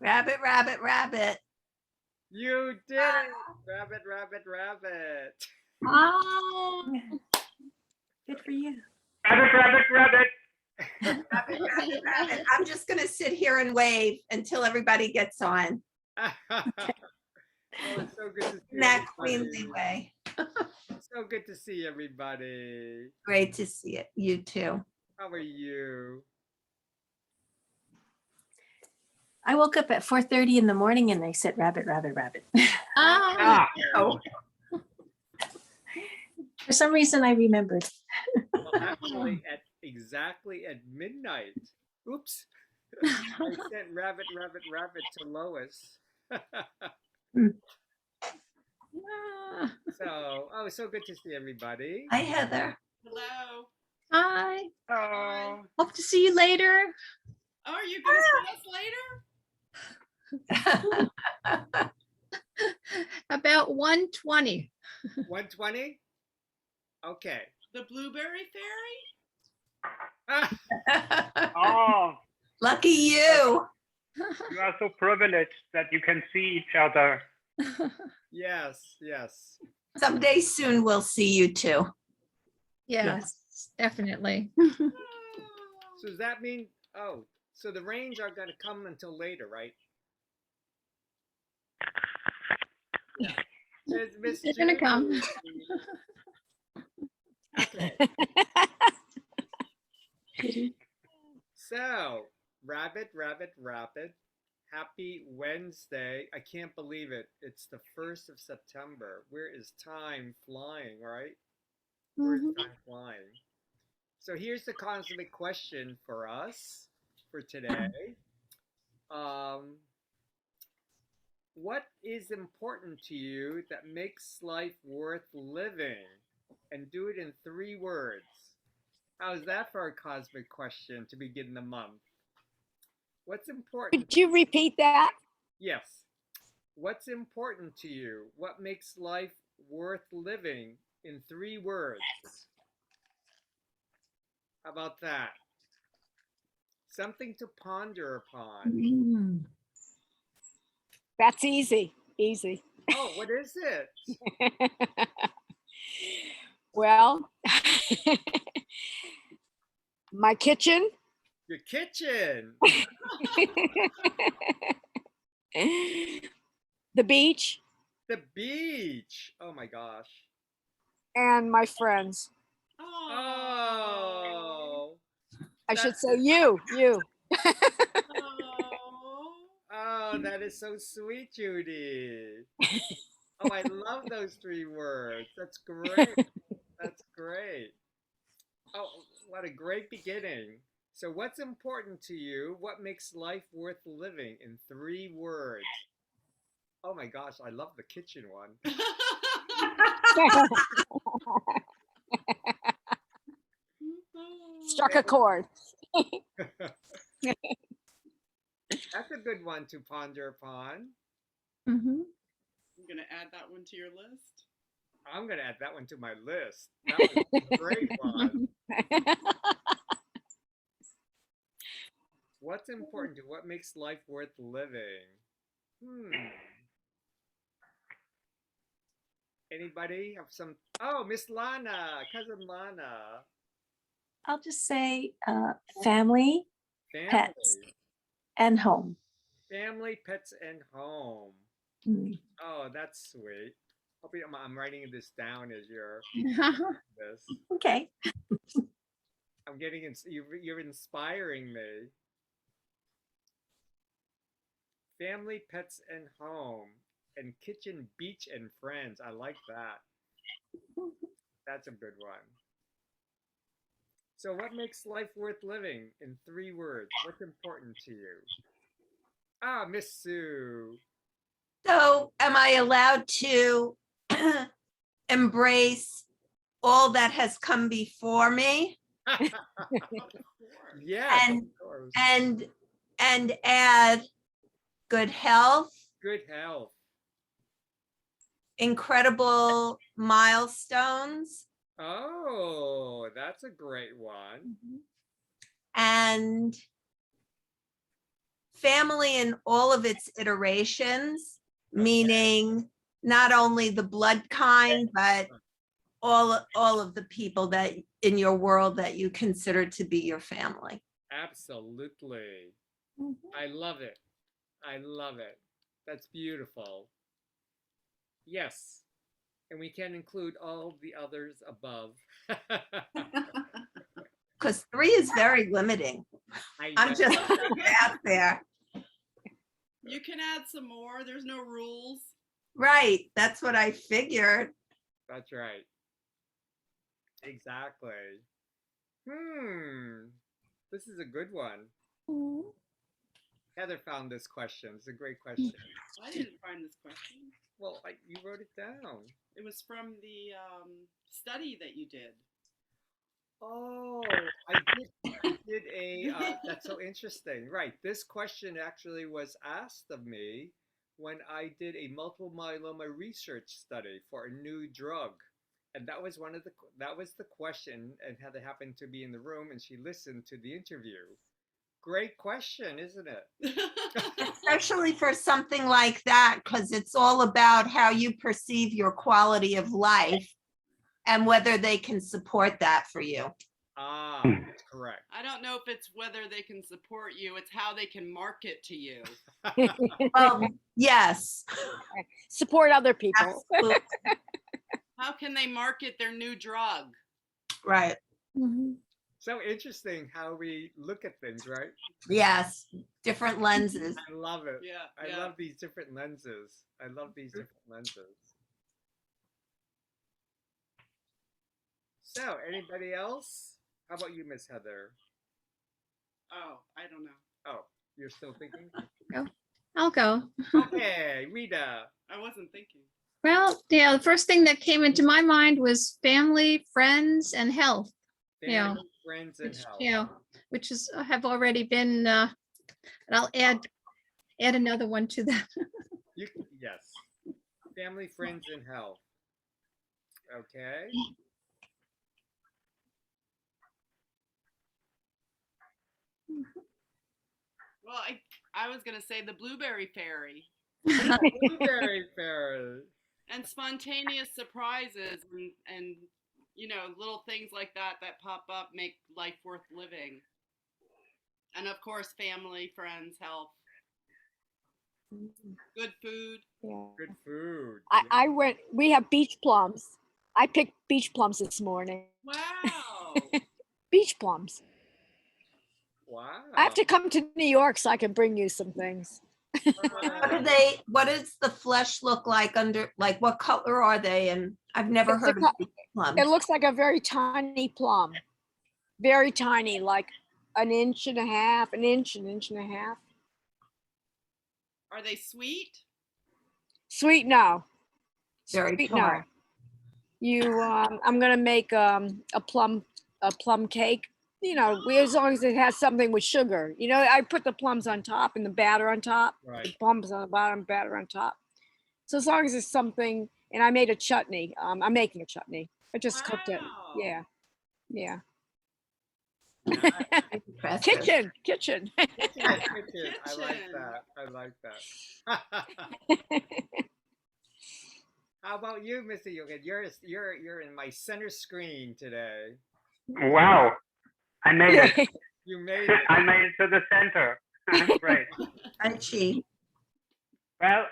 Rabbit, rabbit, rabbit. You did it. Rabbit, rabbit, rabbit. Oh, Good for you. Rabbit, rabbit, rabbit. Rabbit, rabbit, rabbit. I'm just going to sit here and wave until everybody gets on. Oh, it's so good to see In that everybody. queenly way. So good to see everybody. Great to see it. You too. How are you? I woke up at 4:30 in the morning and they said rabbit, rabbit, rabbit. Ah, Oh, For some reason, I remembered. Well, actually, exactly at midnight. Oops. I sent rabbit, rabbit, rabbit to Lois. So good to see everybody. hi, Heather. Hello. Hi. oh, Hope to see you later. Oh, are you going to see us later? About 1:20. 120? Okay. The Blueberry Fairy? oh, Lucky you. you are so privileged that you can see each other. Yes, yes. Someday soon we'll see you too. Yes, definitely. So does that mean, so the rains are going to come until later, right? Says Miss They're gonna come. Okay. So, rabbit, rabbit, rabbit. Happy Wednesday. I can't believe it. It's the 1st of September. Where is time flying, right? Where is time flying? So here's the cosmic question for us for today. What is important to you that makes life worth living? And do it in 3 words. How's that for a cosmic question to begin the month? What's important? Could you repeat that? Yes. What's important to you? What makes life worth living in 3 words? How about that? Something to ponder upon. That's easy. Easy. Oh, what is it? Well, my kitchen, Your kitchen. the beach, The beach. Oh my gosh. and my friends. Oh. I should say you. Oh, that is so sweet, Judy. Oh, I love those 3 words. That's great. That's great. Oh, what a great beginning. So what's important to you? What makes life worth living in 3 words? Oh my gosh, I love the kitchen one. Struck a chord. That's a good one to ponder upon. Mm-hmm. I'm going to add that one to your list. I'm going to add that one to my list. That was a great one. What's important to what makes life worth living? Anybody have some? Oh, Miss Lana, cousin Lana. I'll just say family, Family. Pets. And home. Family, pets, and home. Mm. Oh, that's sweet. I'm writing this down as you're this. Okay. I'm getting you're inspiring me. Family, pets, and home, and kitchen, beach, and friends. I like that. That's a good one. So what makes life worth living in 3 words? What's important to you? Ah, Miss Sue. So am I allowed to embrace all that has come before me? Yes, And- of course. And add good health, Good health. incredible milestones, Oh, that's a great one. and family in all of its iterations, meaning not only the blood kind, but all of the people that in your world that you consider to be your family. Absolutely. Mm-hmm. I love it. I love it. That's beautiful. Yes. And we can include all the others above. Because 3 is very limiting. I'm know. just putting it out there. You can add some more. There's no rules. Right. That's what I figured. That's right. Exactly. This is a good one. Mm-hmm. Heather found this question. It's a great question. I didn't find this question. Well, you wrote it down. It was from the study that you did. Oh, I did a, that's so interesting. Right. This question actually was asked of me when I did a multiple myeloma research study for a new drug. And that was that was the question, and Heather happened to be in the room and she listened to the interview. Great question, isn't it? Especially for something like that, because it's all about how you perceive your quality of life and whether they can support that for you. Ah, that's correct. I don't know if it's whether they can support you, it's how they can market to you. Well, yes. Support other people. Absolutely. How can they market their new drug? Right. Mm-hmm. So interesting how we look at things, right? Yes. Different lenses. I love it. Yeah, I yeah. love these different lenses. I love these different lenses. So, anybody else? How about you, Miss Heather? Oh, I don't know. Oh, you're still thinking? I'll go. Okay, Rita. I wasn't thinking. Well, yeah, the first thing that came into my mind was family, friends, and health. Yeah. Family, friends, and Which, health. yeah, which is have already been. And I'll add another one to that. Yes. Family, friends, and health. Okay. Well, I was going to say the blueberry fairy Blueberry fairy. and spontaneous surprises and you know, little things like that that pop up make life worth living. And of course, family, friends, health, good food. Yeah. Good food. I went, we have beach plums. I picked beach plums this morning. Wow. Beach plums. Wow. I have to come to New York so I can bring you some things. What does the flesh look like under, like what color are they? And I've never It's a heard of co- beach plums. It looks like a very tiny plum. Very tiny, like an inch and a half, an inch and a half. Are they sweet? Sweet, no. Very Sweet, tart. no. I'm gonna make a plum cake. You know, as long as it has something with sugar. You know, I put the plums on top and the batter on top. Right. The plums on the bottom, batter on top. So as long as it's something, and I made a chutney. I'm making a chutney. I just cooked it. Wow. Yeah, yeah. Impressive. Kitchen. Kitchen. I like Kitchen. that. I like that. How about you, Mr. Yogan? You're in my center screen today. Wow, I made it. You made it. I made it to the center. Great. Hi, Chi. Well,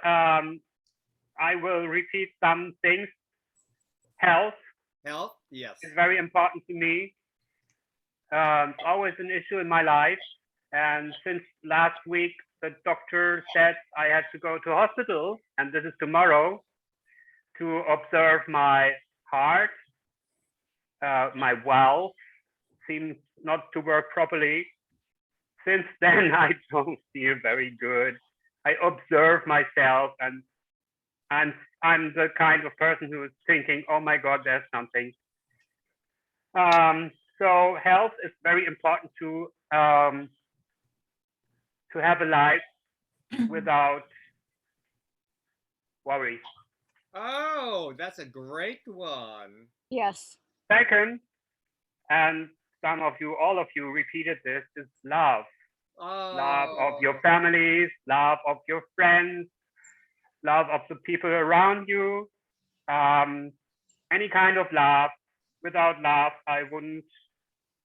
I will repeat some things. Health Health? Yes. is very important to me. It's always an issue in my life. And since last week, the doctor said I had to go to hospital, and this is tomorrow, to observe my heart. My valve seems not to work properly. Since then, I don't feel very good. I observe myself, and I'm the kind of person who is thinking, oh my God, there's something. So health is very important to have a life without worries. Oh, that's a great one. Yes. Second, and some of you, all of you repeated this, is love. love of Oh, your families, love of your friends, love of the people around you. Um, any kind of love. Without love, I wouldn't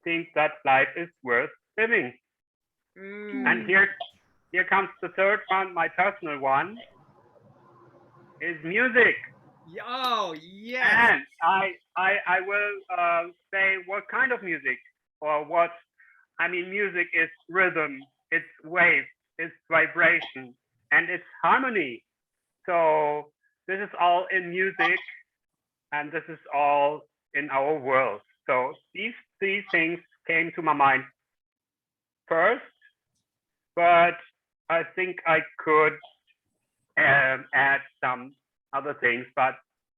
think that life is worth living. And mm, here comes the third one, my personal one, is music. oh, yes. And I will say what kind of music or what, I mean, music is rhythm, it's wave, it's vibration, and it's harmony. So this is all in music and this is all in our world. So these three things came to my mind first, but I think I could add some other things, but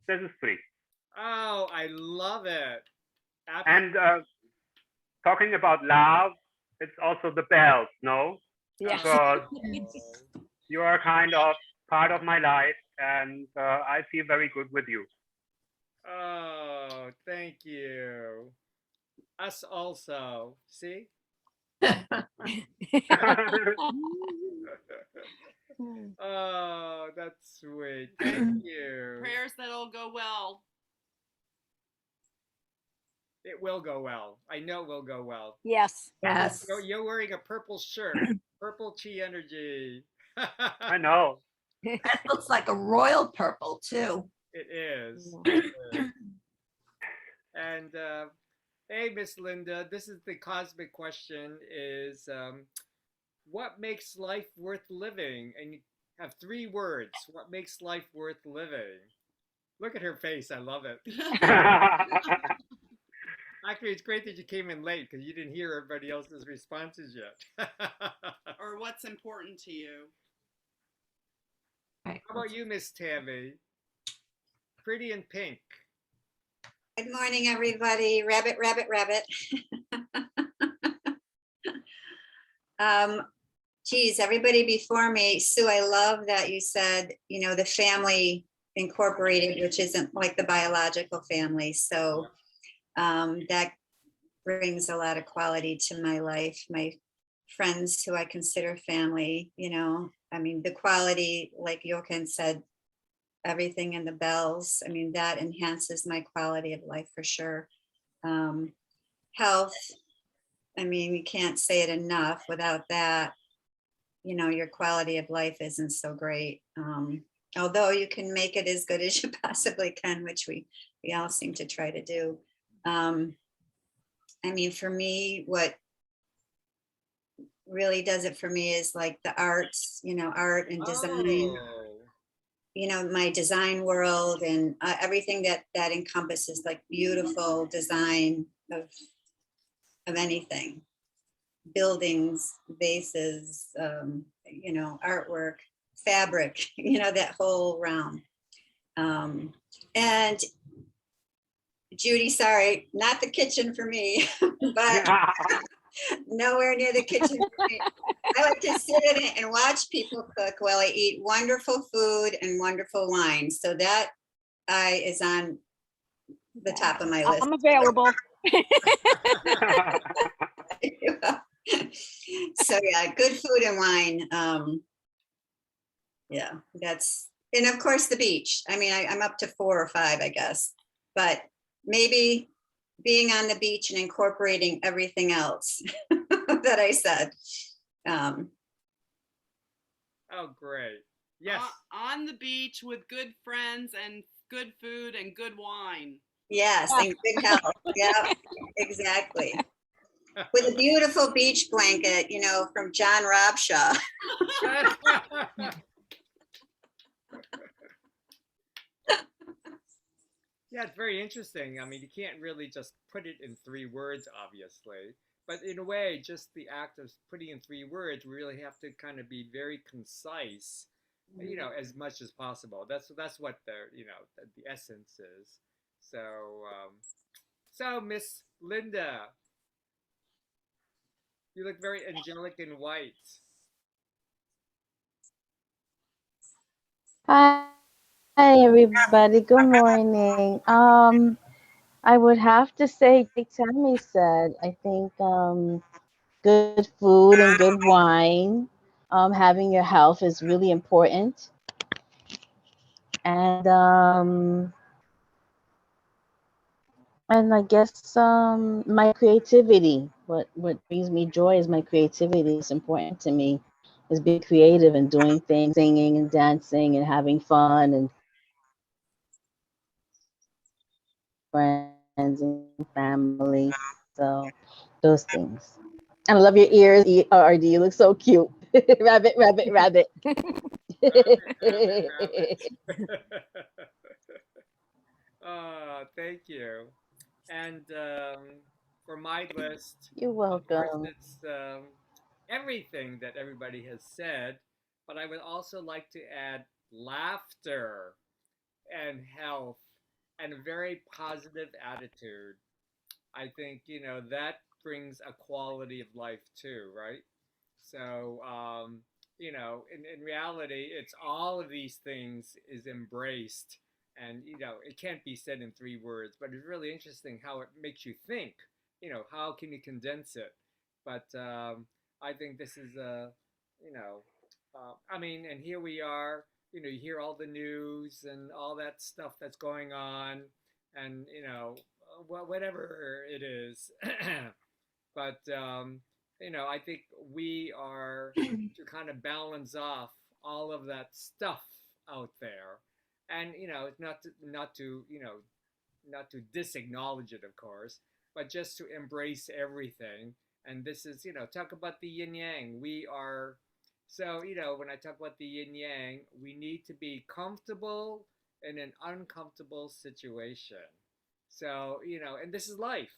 this is three. Oh, I love it. And talking about love, it's also the bells, no? Yes. Because Oh, you are kind of part of my life, and I feel very good with you. oh, thank you. Us also. See? Oh, that's sweet. Thank you. Prayers that all go well. It will go well. I know it will go well. Yes. Yes. You're wearing a purple shirt. Purple chi energy. I know. That looks like a royal purple too. It is. Yeah. It is. And hey, Miss Linda, this is the cosmic question: is what makes life worth living? And you have 3 words. What makes life worth living? Look at her face. I love it. Actually, it's great that you came in late because you didn't hear everybody else's responses yet. Or what's important to you? Right. How about you, Miss Tammy? Pretty in pink. Good morning, everybody. Rabbit, rabbit, rabbit. Geez, everybody before me. Sue, I love that you said, you know, the family incorporated, which isn't like the biological family. So that brings a lot of quality to my life. My friends who I consider family, you know, I mean, the quality, like Jochen said, everything in the bells. I mean, that enhances my quality of life for sure. Health, I mean, you can't say it enough. Without that, you know, your quality of life isn't so great. Although you can make it as good as you possibly can, which we all seem to try to do. I mean, for me, what really does it for me is like the arts, you know, art and design. Oh. You know, my design world and everything that encompasses like beautiful design of anything, buildings, vases, you know, artwork, fabric, you know, that whole realm. And Judy, sorry, not the kitchen for me, but nowhere near the kitchen for me. I like to sit in it and watch people cook while I eat wonderful food and wonderful wine. So that is on the top of my list. I'm available. So yeah, good food and wine. Yeah, that's, and of course the beach. I mean, I'm up to 4 or 5, I guess, but maybe being on the beach and incorporating everything else that I said. Oh, great. Yes. On the beach with good friends and good food and good wine. Yes, and good health. Yeah, exactly. With a beautiful beach blanket, you know, from John Robshaw. Yeah, it's very interesting. I mean, you can't really just put it in 3 words, obviously. But in a way, just the act of putting in 3 words, we really have to kind of be very concise, you know, as much as possible. That's what you know, the essence is. So, so Miss Linda, you look very angelic in white. Hi everybody, good morning. I would have to say, like Tammy said, I think good food and good wine. Having your health is really important. And and I guess my creativity. What brings me joy is my creativity. It's important to me. Is being creative and doing things, singing and dancing and having fun and friends and family. So those things. And I love your ears, RD. You look so cute. Rabbit, rabbit, rabbit. Rabbit. Oh, thank you. And for my list, You're of course, welcome. it's everything that everybody has said, but I would also like to add laughter and health and a very positive attitude. I think, that brings a quality of life too, right? So, in reality, it's all of these things is embraced. And, it can't be said in 3 words, but it's really interesting how it makes you think. How can you condense it? But I think this is I mean, and here we are, you hear all the news and all that stuff that's going on, and, whatever it is. But I think we are to kind of balance off all of that stuff out there, and not to disacknowledge it, of course, but just to embrace everything. And this is, talk about the yin yang. We are so, when I talk about the yin yang, we need to be comfortable in an uncomfortable situation. So, and this is life.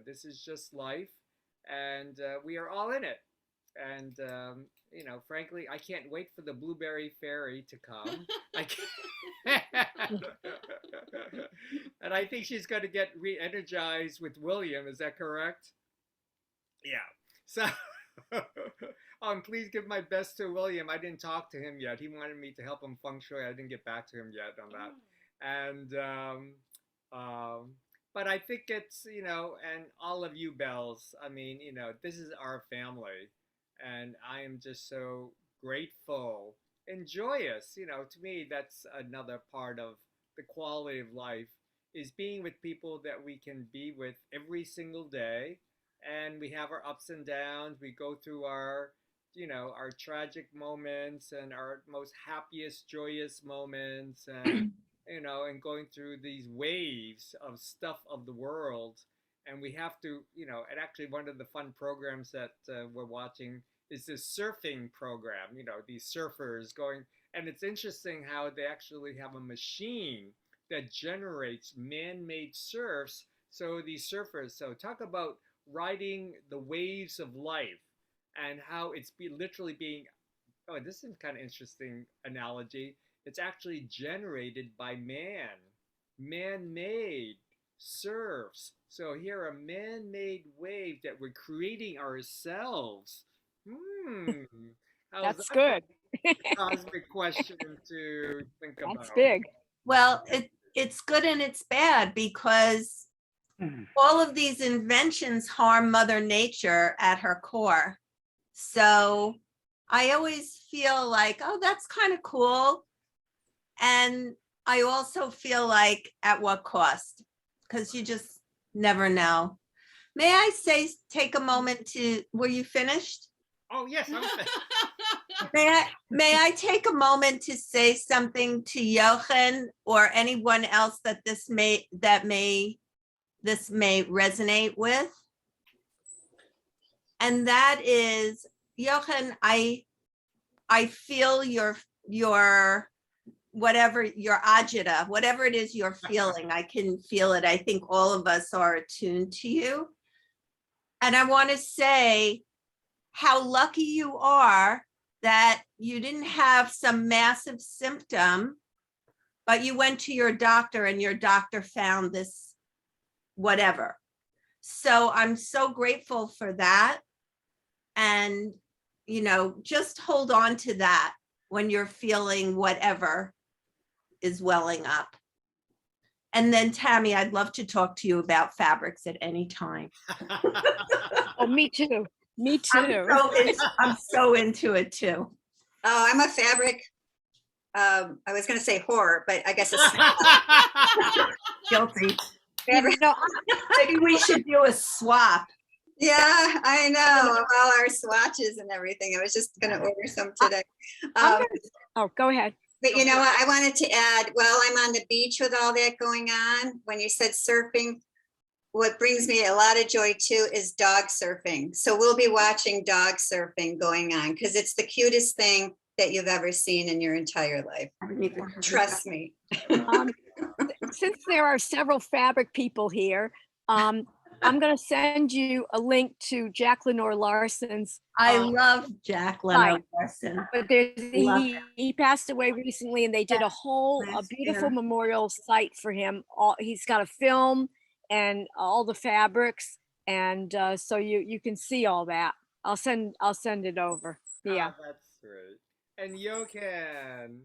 This is just life, and we are all in it. And frankly, I can't wait for the blueberry fairy to come. I can't. And I think she's going to get re-energized with William. Is that correct? Yeah. So, please give my best to William. I didn't talk to him yet. He wanted me to help him feng shui. I didn't get back to him yet on that. And but I think it's, and all of you bells. I mean, this is our family, and I am just so grateful and joyous. To me, that's another part of the quality of life, is being with people that we can be with every single day. And we have our ups and downs. We go through our, our tragic moments and our most happiest, joyous moments, and and going through these waves of stuff of the world. And we have to, and actually one of the fun programs that we're watching is this surfing program. These surfers going, and it's interesting how they actually have a machine that generates man-made surfs. So these surfers, so talk about riding the waves of life, and how it's literally being, oh, this is kind of interesting analogy. It's actually generated by man-made surfs. So here are man-made waves that we're creating ourselves. How's That's that good. for a cosmic question to think about? That's big. Well, it's good and it's bad, because all of these inventions harm Mother Nature at her core. So I always feel like, oh, that's kind of cool. And I also feel like, at what cost? Because you just never know. May I take a moment to, were you finished? Oh, yes, I'm May I take a moment to say something to Jochen or anyone else that this may resonate with? And that is, Jochen, I feel your whatever, your agita, whatever it is you're feeling, I can feel it. I think all of us are attuned to you. And I want to say how lucky you are that you didn't have some massive symptom, but you went to your doctor and your doctor found this whatever. So I'm so grateful for that. And, just hold on to that when you're feeling whatever is welling up. And then Tammy, I'd love to talk to you about fabrics at any time. Oh, me too. Me too. I'm so into it too. Oh, I'm a fabric. I was going to say whore, but I guess it's Guilty. fabric. No, Maybe we should do a swap. Yeah, I know. Of all our swatches and everything. I was just going to order some today. oh, go ahead. But you know what? I wanted to add, well, I'm on the beach with all that going on. When you said surfing, what brings me a lot of joy too is dog surfing. So we'll be watching dog surfing going on because it's the cutest thing that you've ever seen in your entire life. Trust me. Since there are several fabric people here, I'm going to send you a link to Jack Lenore Larson's. I love Jack Lenore Right. Larson. But Love he passed away recently, and they did a Last beautiful year. memorial site for him. He's got a film and all the fabrics, and so you can see all that. I'll send it over. Yeah. Oh, that's great. And Jochen.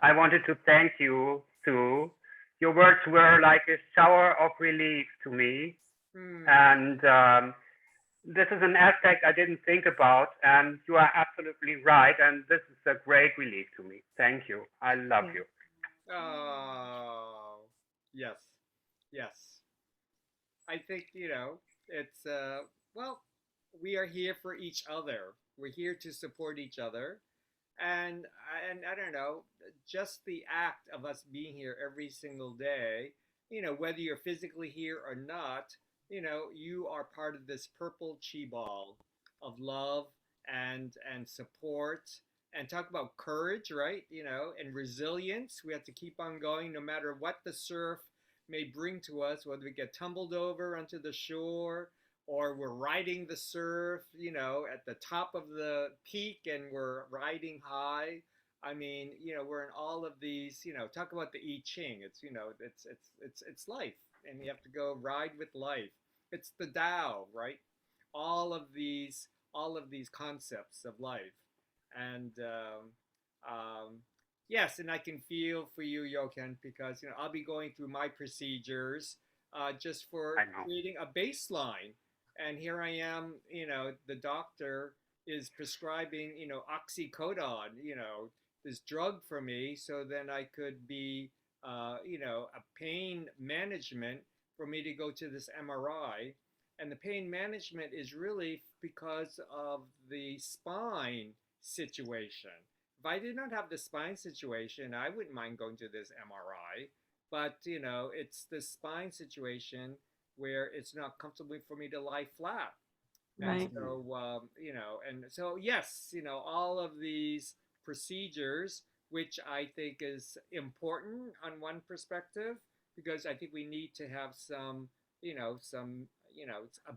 I wanted to thank you, Sue. Your words were like a shower of relief to me. And this is an aspect I didn't think about, and you are absolutely right. And this is a great relief to me. Thank you. I love you. Oh, yes, yes. I think, it's, well, we are here for each other. We're here to support each other. And I don't know, just the act of us being here every single day, whether you're physically here or not, you are part of this purple chi ball of love and support, and talk about courage, right? And resilience. We have to keep on going no matter what the surf may bring to us, whether we get tumbled over onto the shore or we're riding the surf, at the top of the peak and we're riding high. I mean, we're in all of these, talk about the I Ching. It's, it's life, and you have to go ride with life. It's the Tao, right? All of these concepts of life. And, yes, and I can feel for you, Jochen, because, I'll be going through my procedures, just for creating a baseline. And here I am, the doctor is prescribing, oxycodone, this drug for me, so then I could be, a pain management for me to go to this MRI. And the pain management is really because of the spine situation. If I did not have the spine situation, I wouldn't mind going to this MRI. But, it's the spine situation where it's not comfortable for me to lie flat. Right. And so, and so, yes, all of these procedures, which I think is important on one perspective, because I think we need to have some, a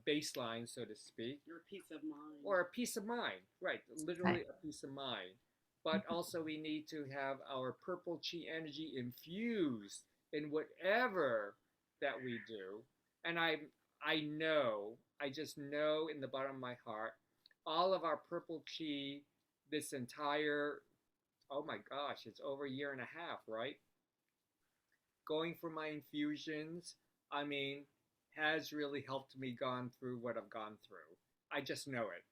baseline, so to speak. Your peace of mind. Or a peace of mind, right? Literally a peace of mind. But also we need to have our purple chi energy infused in whatever that we do. And I just know in the bottom of my heart, all of our purple chi, this entire, oh my gosh, it's over a year and a half, right? Going for my infusions, I mean, has really helped me gone through what I've gone through. I just know it.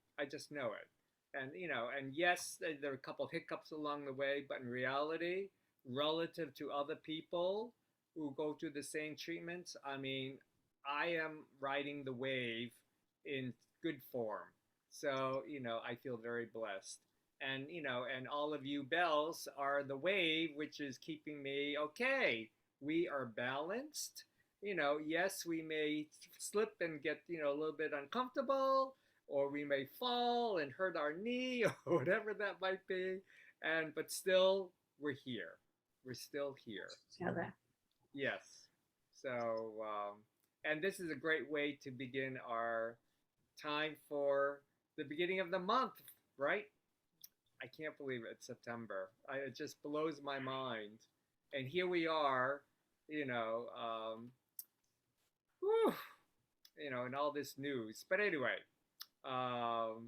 And, and yes, there are a couple of hiccups along the way, but in reality, relative to other people who go through the same treatments, I mean, I am riding the wave in good form. So, I feel very blessed. And, and all of you bells are the wave, which is keeping me okay. We are balanced. Yes, we may slip and get, a little bit uncomfortable, or we may fall and hurt our knee or whatever that might be. But still, we're here. We're still here. Yes. So, and this is a great way to begin our time for the beginning of the month, right? I can't believe it's September. It just blows my mind. And here we are, and all this news. But anyway. Well,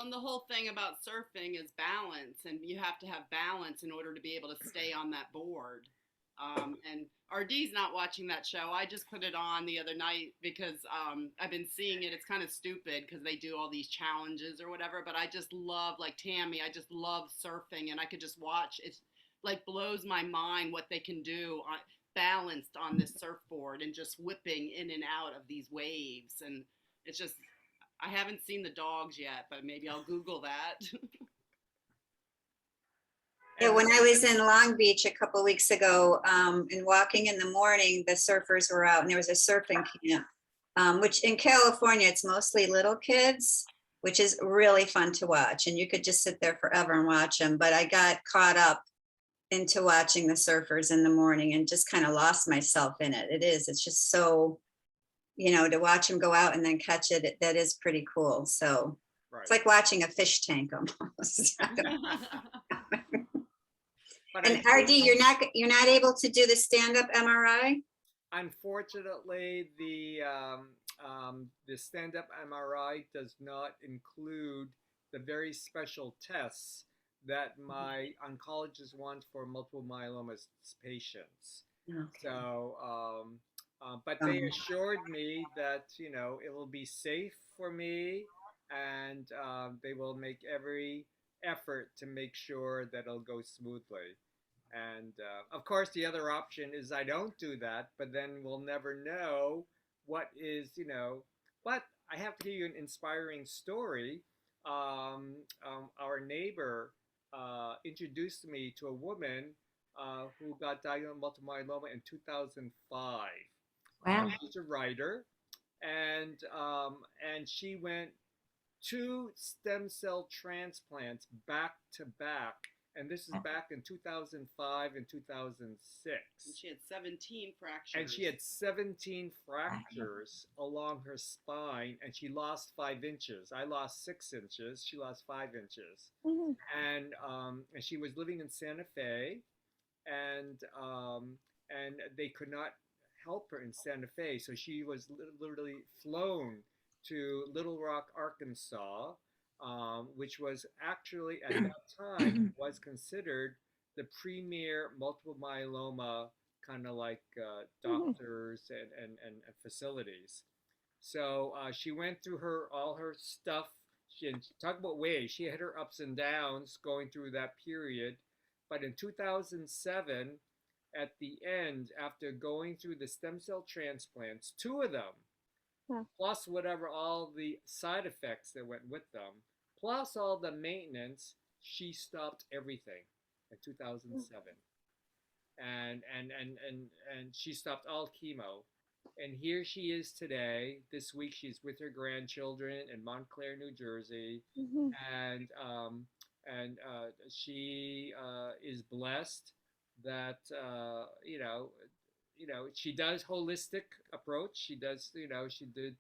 and the whole thing about surfing is balance, and you have to have balance in order to be able to stay on that board. And RD's not watching that show. I just put it on the other night because I've been seeing it. It's kind of stupid because they do all these challenges or whatever. But I just love, like Tammy, I just love surfing, and I could just watch. It's like blows my mind what they can do balanced on this surfboard and just whipping in and out of these waves. And it's just, I haven't seen the dogs yet, but maybe I'll Google that. Yeah, when I was in Long Beach a couple weeks ago, and walking in the morning, the surfers were out and there was a surfing camp, which in California, it's mostly little kids, which is really fun to watch. And you could just sit there forever and watch them. But I got caught up into watching the surfers in the morning and just kind of lost myself in it. It's just so, to watch them go out and then catch it, that is pretty cool. So Right. it's like watching a fish tank almost. But And RD, you're not able to do the stand-up MRI? unfortunately, the stand-up MRI does not include the very special tests that my oncologist wants for multiple myeloma patients. Okay. So, but they assured me that it will be safe for me, and they will make every effort to make sure that it'll go smoothly. And of course, the other option is I don't do that, but then we'll never know what is, But I have to give you an inspiring story. Our neighbor introduced me to a woman who got diagnosed with multiple myeloma in 2005. Wow. She's a writer, and she went 2 stem cell transplants back to back, and this is back in 2005 and 2006. And she had 17 fractures. And she had 17 fractures along her spine, and she lost 5 inches. I lost 6 inches. She lost 5 inches. Mhm. And she was living in Santa Fe, and they could not help her in Santa Fe, so she was literally flown to Little Rock, Arkansas, which was actually at that time was considered the premier multiple myeloma kind of like doctors and facilities. So she went through all her stuff. She talk about waves. She had her ups and downs going through that period, but in 2007, at the end, after going through the stem cell transplants, 2 of them, plus whatever all the side effects that went with them, plus all the maintenance, she stopped everything in 2007. And she stopped all chemo. And here she is today. This week she's with her grandchildren in Montclair, New Jersey. Mhm. And she is blessed that she does holistic approach. She does, she did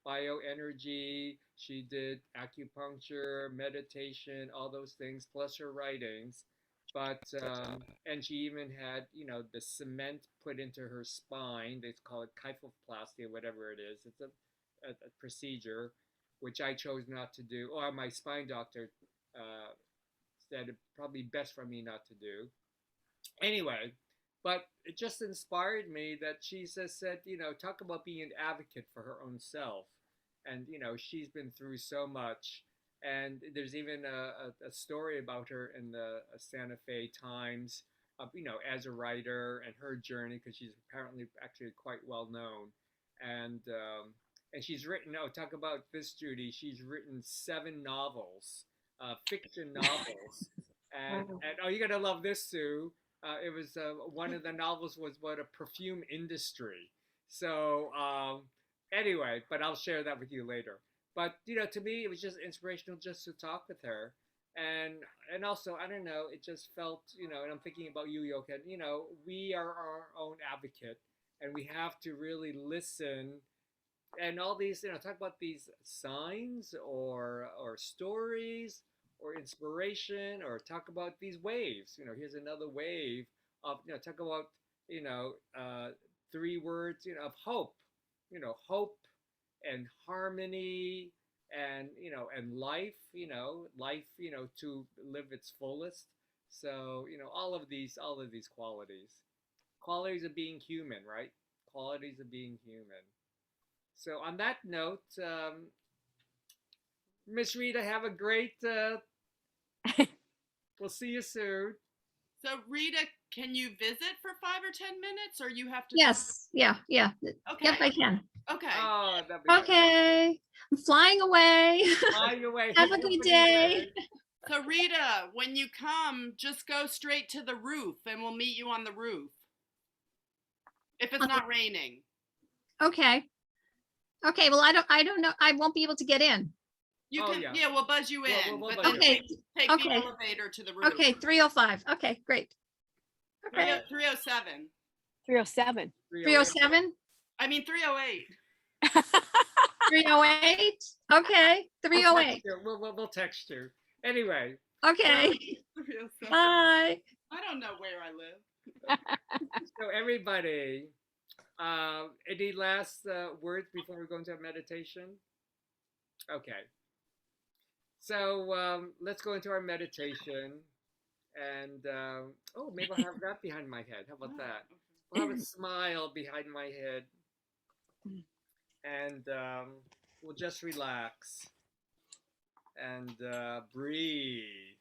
bioenergy, she did acupuncture, meditation, all those things, plus her writings. But and she even had, the cement put into her spine. They call it kyphoplasty or whatever it is. It's a procedure which I chose not to do, or my spine doctor said it's probably best for me not to do. Anyway, but it just inspired me that she just said, talk about being an advocate for her own self. And, she's been through so much. And there's even a story about her in the Santa Fe Times, as a writer and her journey, because she's apparently actually quite well known. And she's written, talk about this, Judy. She's written 7 novels, fiction novels. And you're going to love this, Sue. It was one of the novels was about a perfume industry. So anyway, but I'll share that with you later. But to me, it was just inspirational just to talk with her, and also I don't know, it just felt and I'm thinking about you, Jochen. We are our own advocate, and we have to really listen. And all these, talk about these signs or stories or inspiration, or talk about these waves. Here's another wave of, talk about, 3 words, of hope, hope and harmony and, and life, life, to live its fullest. So, all of these qualities. Qualities of being human, right? Qualities of being human. So on that note, Miss Rita, have a great. We'll see you soon. So Rita, can you visit for 5 or 10 minutes, or you have to? Yes, yeah. Okay. Yep, I can. Okay. Oh, that'd be nice. Okay, I'm flying away. Fly away. Have a good day. So Rita, when you come, just go straight to the roof, and we'll meet you on the roof. If it's not raining. Okay. Okay, well, I don't know. I won't be able to get in. You Oh, can, yeah. we'll buzz you in, We'll but buzz then you in. take Okay. the elevator to the roof. Okay, 305. Okay, great. Okay. 307. 307. 307, I mean 308. 308. Okay, 308. We'll text you. Anyway. Okay. 307. Bye. I don't know where I live. So everybody, any last words before we go into meditation? Okay. So let's go into our meditation. And oh, maybe I'll have that behind my head. How about that? We'll have a smile behind my head. And we'll just relax and breathe.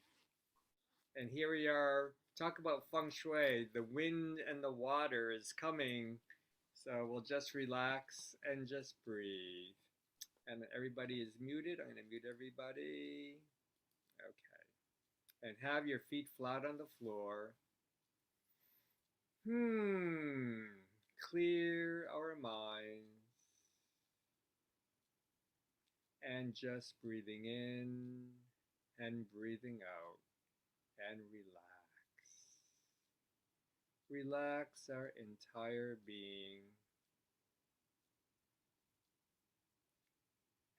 And here we are. Talk about feng shui. The wind and the water is coming. So we'll just relax and just breathe. And everybody is muted. I'm going to mute everybody. Okay. And have your feet flat on the floor. Clear our minds. And just breathing in and breathing out. And relax. Relax our entire being.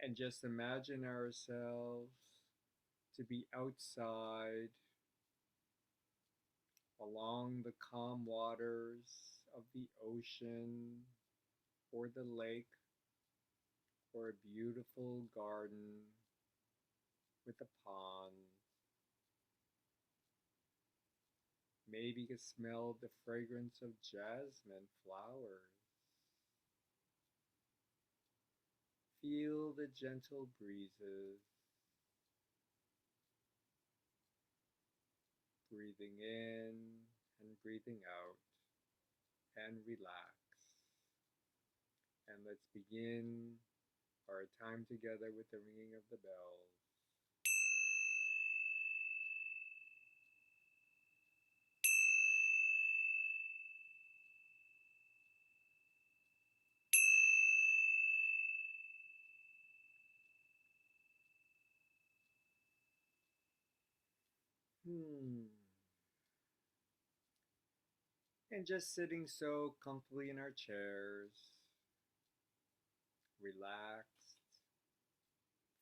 And just imagine ourselves to be outside along the calm waters of the ocean or the lake or a beautiful garden with a pond. Maybe you can smell the fragrance of jasmine flowers. Feel the gentle breezes. Breathing in and breathing out. And relax. And let's begin our time together with the ringing of the bells. And just sitting so comfortably in our chairs, relaxed,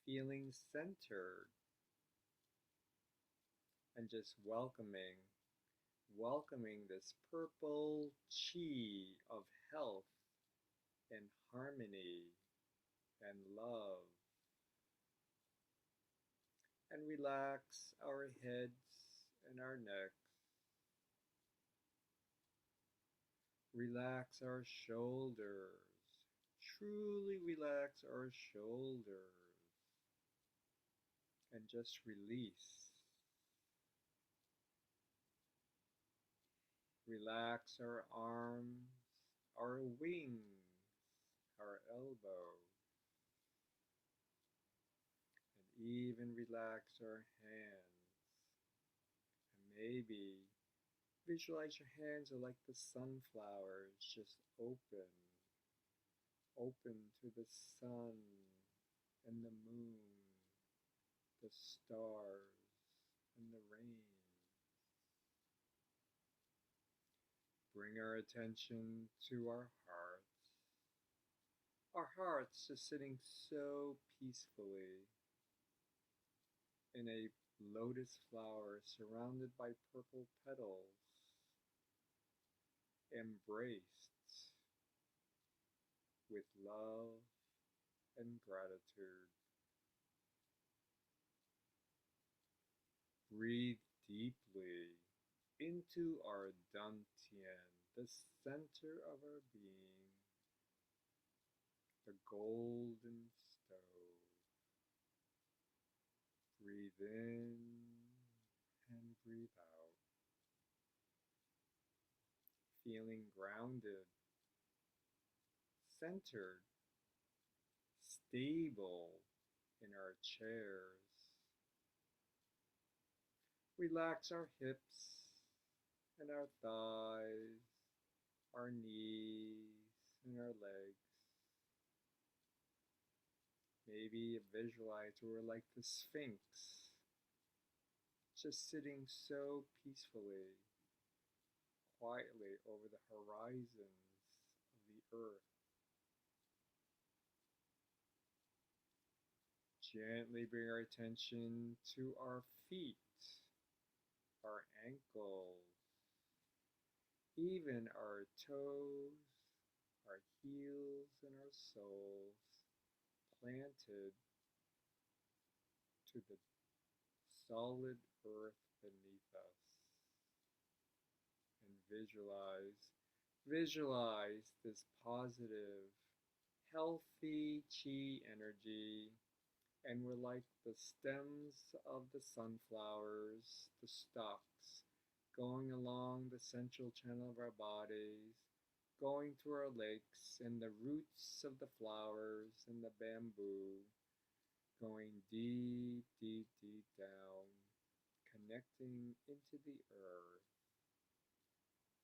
feeling centered, and just welcoming this purple chi of health and harmony and love. And relax our heads and our necks. Relax our shoulders. Truly relax our shoulders. And just release. Relax our arms, our wings, our elbows. And even relax our hands. And maybe visualize your hands are like the sunflowers, just open to the sun and the moon, the stars and the rain. Bring our attention to our hearts. Our hearts just sitting so peacefully in a lotus flower surrounded by purple petals. Embraced with love and gratitude. Breathe deeply into our dantian. the center of our being, the golden stove. Breathe in and breathe out, feeling grounded, centered, stable in our chairs. Relax our hips and our thighs, our knees and our legs. Maybe visualize we're like the Sphinx, just sitting so peacefully, quietly over the horizons of the earth. Gently bring our attention to our feet, our ankles, even our toes, our heels, and our soles planted to the solid earth beneath us. And visualize this positive, healthy chi energy, and we're like the stems of the sunflowers, the stalks, going along the central channel of our bodies, going to our legs and the roots of the flowers and the bamboo, going deep, deep, deep down, connecting into the earth,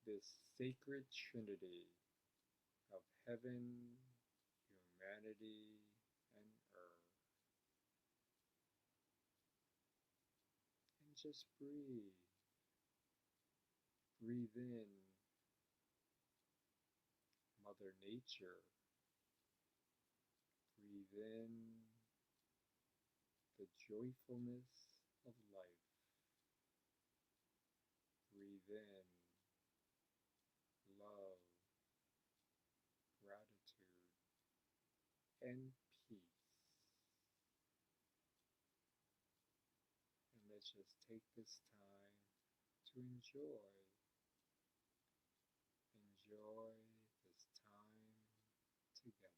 this sacred trinity of heaven, humanity, and earth. And just breathe. Breathe in Mother Nature. Breathe in the joyfulness of life. Breathe in love, gratitude, and peace. And let's just take this time to enjoy this time together.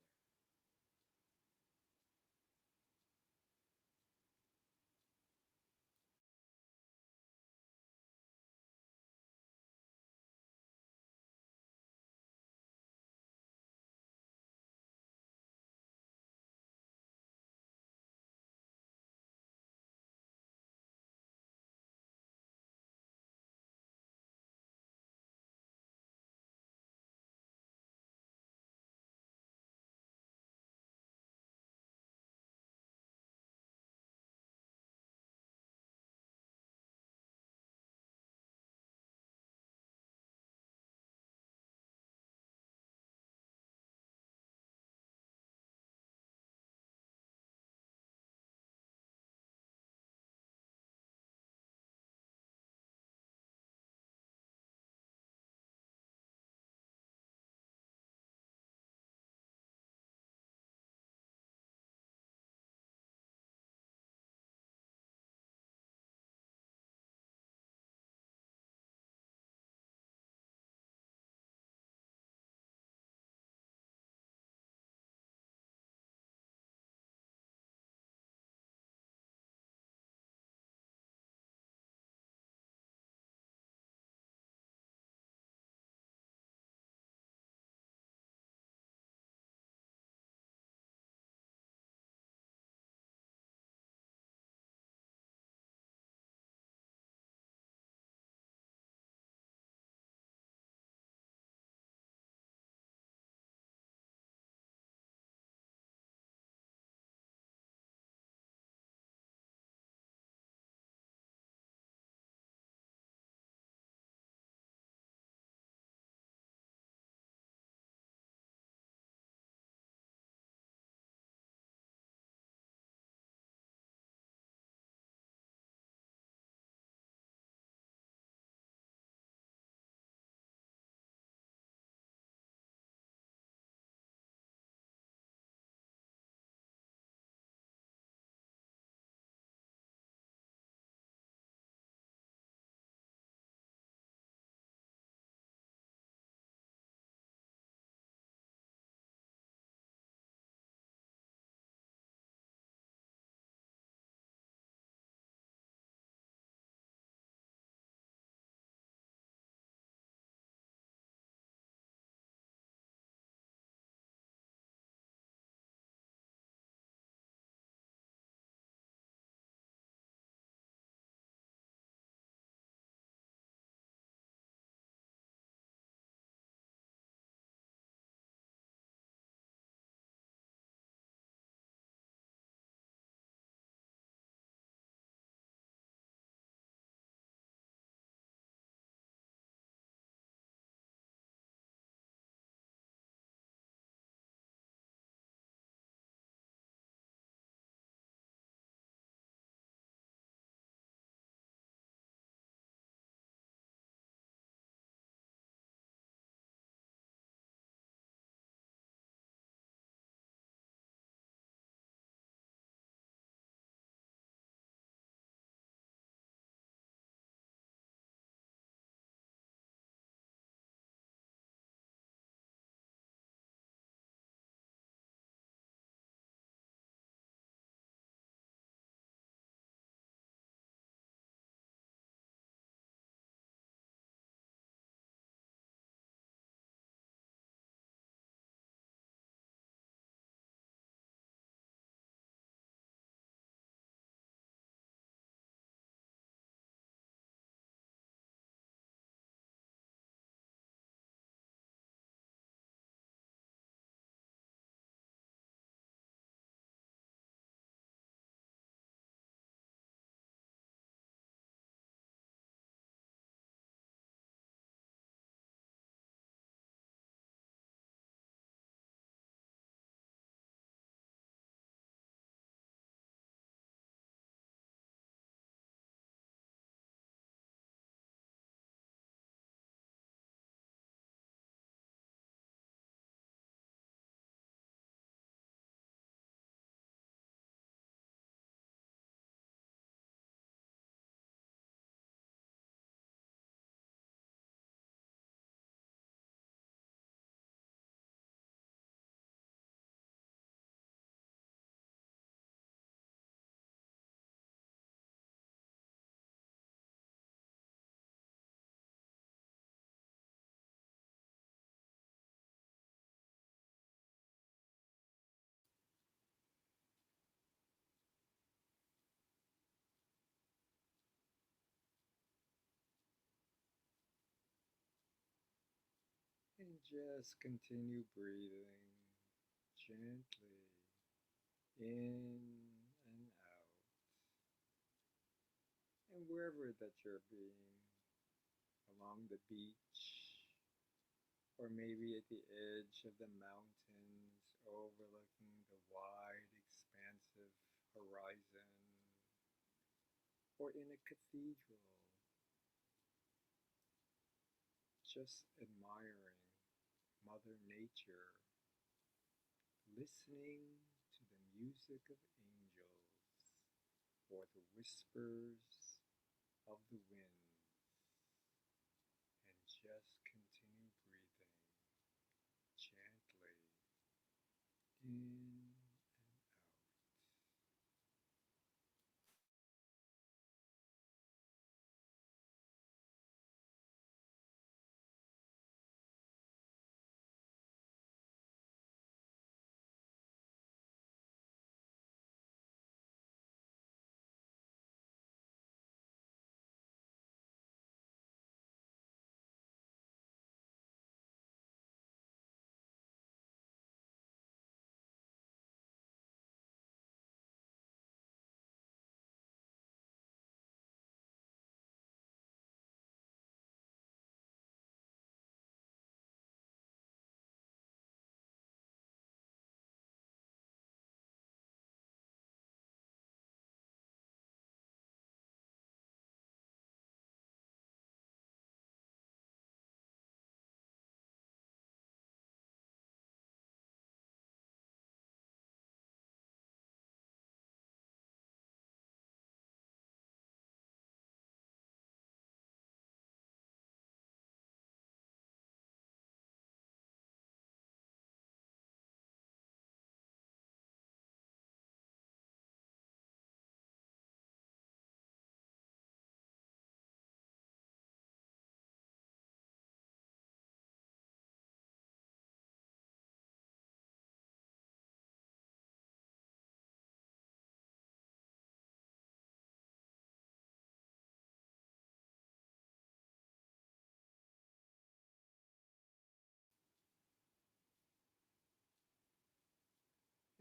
just continue breathing gently in and out. And wherever that you're being, along the beach, or maybe at the edge of the mountains overlooking the wide, expansive horizon, or in a cathedral, just admiring Mother Nature, listening to the music of angels or the whispers of the winds, and just continue breathing gently in and out.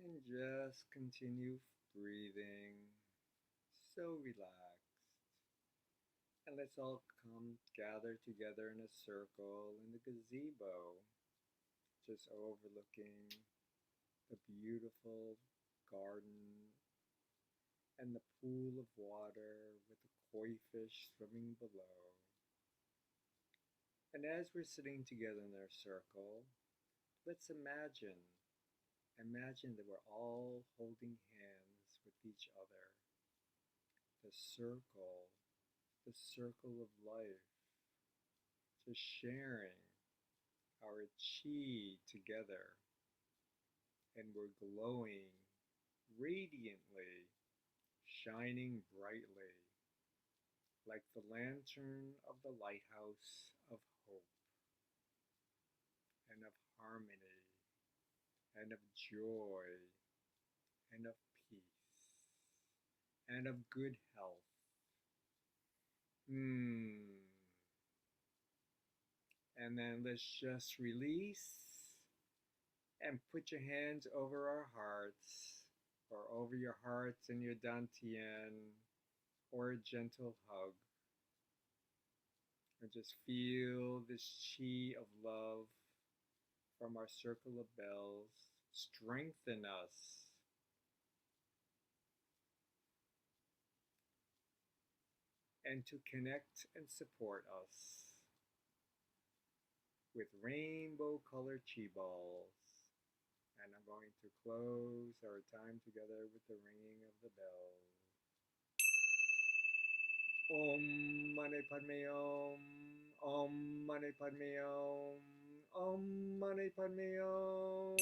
And just continue breathing so relaxed. And let's all come gather together in a circle in the gazebo, just overlooking the beautiful garden and the pool of water with the koi fish swimming below. And as we're sitting together in our circle, let's imagine that we're all holding hands with each other. The circle of life, just sharing our chi together, and we're glowing radiantly, shining brightly, like the lantern of the lighthouse of hope, and of harmony, and of joy, and of peace, and of good health. And then let's just release and put your hands over our hearts, or over your hearts and your dantian, or a gentle hug. And just feel this chi of love from our circle of bells strengthen us. And to connect and support us with rainbow colored chi balls. And I'm going to close our time together with the ringing of the bells. Om Mani Padme Om. Om Mani Padme Om. Om Mani Padme Om.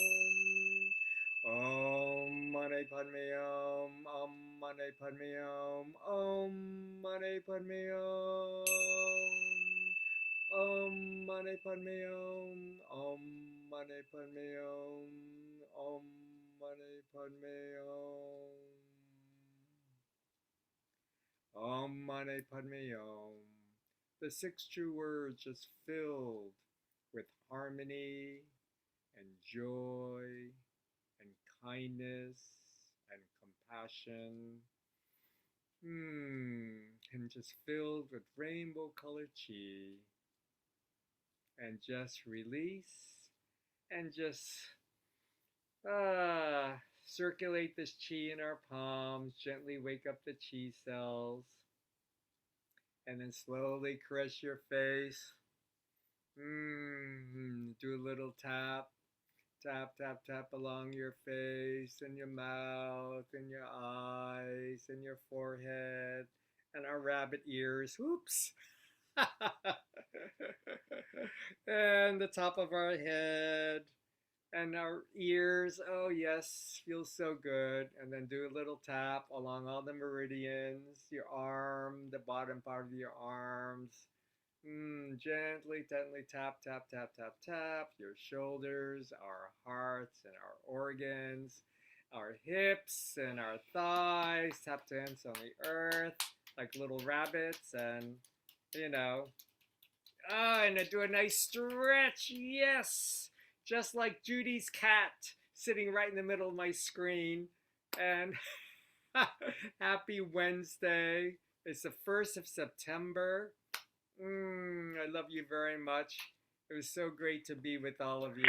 Om Mani Padme Om. Om Mani Padme Om. Om Mani Padme Om. Om Mani Padme Om. Om Mani Padme Om. Om Mani Padme Om. Om Mani Padme Om. The six true words just filled with harmony and joy and kindness and compassion. And just filled with rainbow colored chi. And just release and just circulate this chi in our palms, gently wake up the chi cells, and then slowly caress your face. Do a little tap, tap, tap, tap along your face and your mouth and your eyes and your forehead and our rabbit ears. Whoops. And the top of our head and our ears. Oh yes, feels so good. And then do a little tap along all the meridians, your arm, the bottom part of your arms. Gently, gently tap, tap, tap, tap, tap your shoulders, our hearts and our organs, our hips and our thighs. Tap the hands on the earth like little rabbits, and you know, and I do a nice stretch. Yes, just like Judy's cat sitting right in the middle of my screen. And happy Wednesday. It's the 1st of September. I love you very much. It was so great to be with all of you.